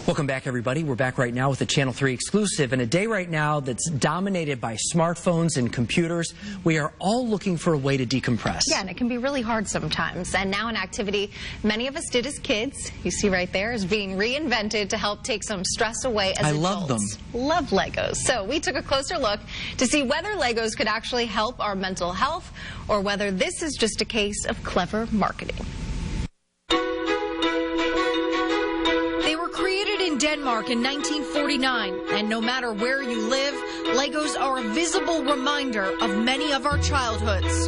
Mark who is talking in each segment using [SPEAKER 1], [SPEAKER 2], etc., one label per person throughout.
[SPEAKER 1] Welcome back, everybody. We're back right now with a Channel 3 exclusive, and a day right now that's dominated by smartphones and computers. We are all looking for a way to decompress.
[SPEAKER 2] Yeah, and it can be really hard sometimes. And now an activity many of us did as kids, you see right there, is being reinvented to help take some stress away as adults. I love them. Love Legos. So we took a closer look to see whether Legos could actually help our mental health or whether this is just a case of clever marketing.
[SPEAKER 3] In Denmark in 1949, and no matter where you live, Legos are a visible reminder of many of our childhoods.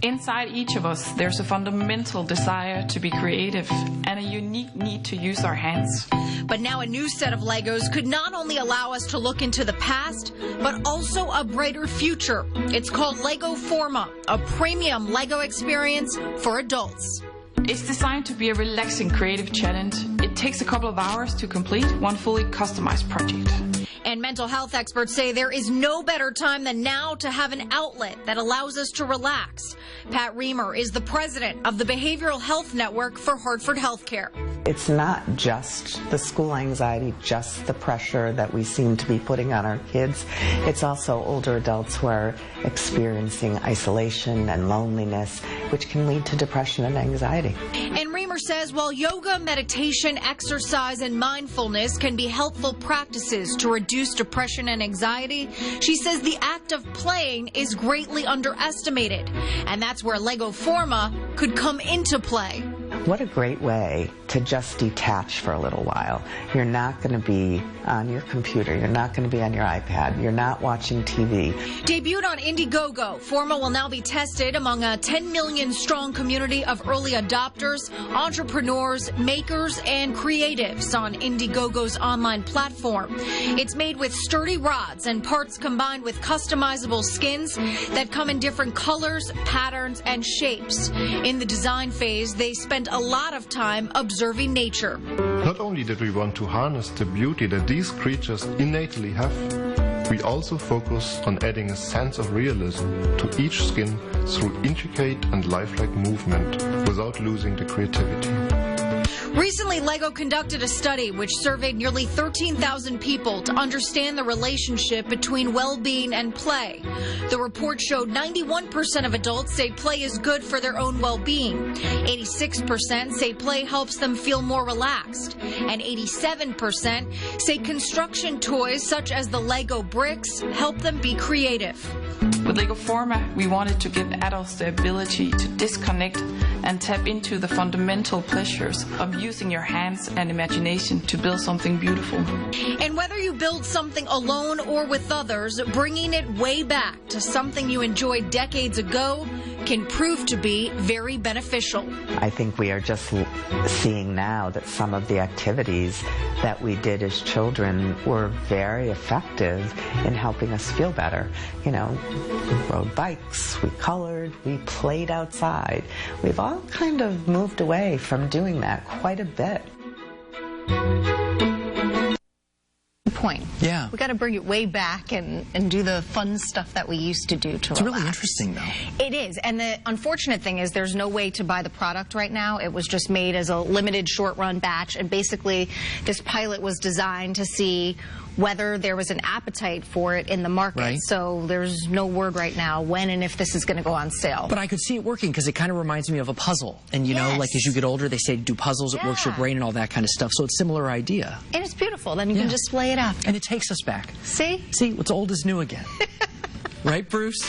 [SPEAKER 4] Inside each of us, there's a fundamental desire to be creative and a unique need to use our hands.
[SPEAKER 3] But now a new set of Legos could not only allow us to look into the past, but also a brighter future. It's called Lego Forma, a premium Lego experience for adults.
[SPEAKER 4] It's designed to be a relaxing creative challenge. It takes a couple of hours to complete one fully customized project.
[SPEAKER 3] And mental health experts say there is no better time than now to have an outlet that allows us to relax. Pat Rehemer is the president of the Behavioral Health Network for Hartford Healthcare.
[SPEAKER 5] It's not just the school anxiety, just the pressure that we seem to be putting on our kids. It's also older adults who are experiencing isolation and loneliness, which can lead to depression and anxiety.
[SPEAKER 3] And Rehemer says while yoga, meditation, exercise, and mindfulness can be helpful practices to reduce depression and anxiety, she says the act of playing is greatly underestimated. And that's where Lego Forma could come into play.
[SPEAKER 5] What a great way to just detach for a little while. You're not going to be on your computer. You're not going to be on your iPad. You're not watching TV.
[SPEAKER 3] Debuted on Indiegogo, Forma will now be tested among a 10 million strong community of early adopters, entrepreneurs, makers, and creatives on Indiegogo's online platform. It's made with sturdy rods and parts combined with customizable skins that come in different colors, patterns, and shapes. In the design phase, they spent a lot of time observing nature.
[SPEAKER 6] Not only did we want to harness the beauty that these creatures innately have, we also focus on adding a sense of realism to each skin through intricate and lifelike movement without losing the creativity.
[SPEAKER 3] Recently, Lego conducted a study which surveyed nearly 13,000 people to understand the relationship between well-being and play. The report showed 91% of adults say play is good for their own well-being. 86% say play helps them feel more relaxed. And 87% say construction toys such as the Lego bricks help them be creative.
[SPEAKER 4] With Lego Forma, we wanted to give adults the ability to disconnect and tap into the fundamental pleasures of using your hands and imagination to build something beautiful.
[SPEAKER 3] And whether you build something alone or with others, bringing it way back to something you enjoyed decades ago can prove to be very beneficial.
[SPEAKER 5] I think we are just seeing now that some of the activities that we did as children were very effective in helping us feel better. You know, we rode bikes, we colored, we played outside. We've all kind of moved away from doing that quite a bit.
[SPEAKER 2] Point.
[SPEAKER 1] Yeah.
[SPEAKER 2] We got to bring it way back and do the fun stuff that we used to do to relax.
[SPEAKER 1] It's really interesting, though.
[SPEAKER 2] It is. And the unfortunate thing is there's no way to buy the product right now. It was just made as a limited short-run batch. And basically, this pilot was designed to see whether there was an appetite for it in the market.
[SPEAKER 1] Right.
[SPEAKER 2] So there's no word right now when and if this is going to go on sale.
[SPEAKER 1] But I could see it working because it kind of reminds me of a puzzle. And, you know, like as you get older, they say do puzzles, it works your brain and all that kind of stuff. So it's a similar idea.
[SPEAKER 2] And it's beautiful. Then you can just play it after.
[SPEAKER 1] And it takes us back.
[SPEAKER 2] See?
[SPEAKER 1] See, what's old is new again. Right, Bruce?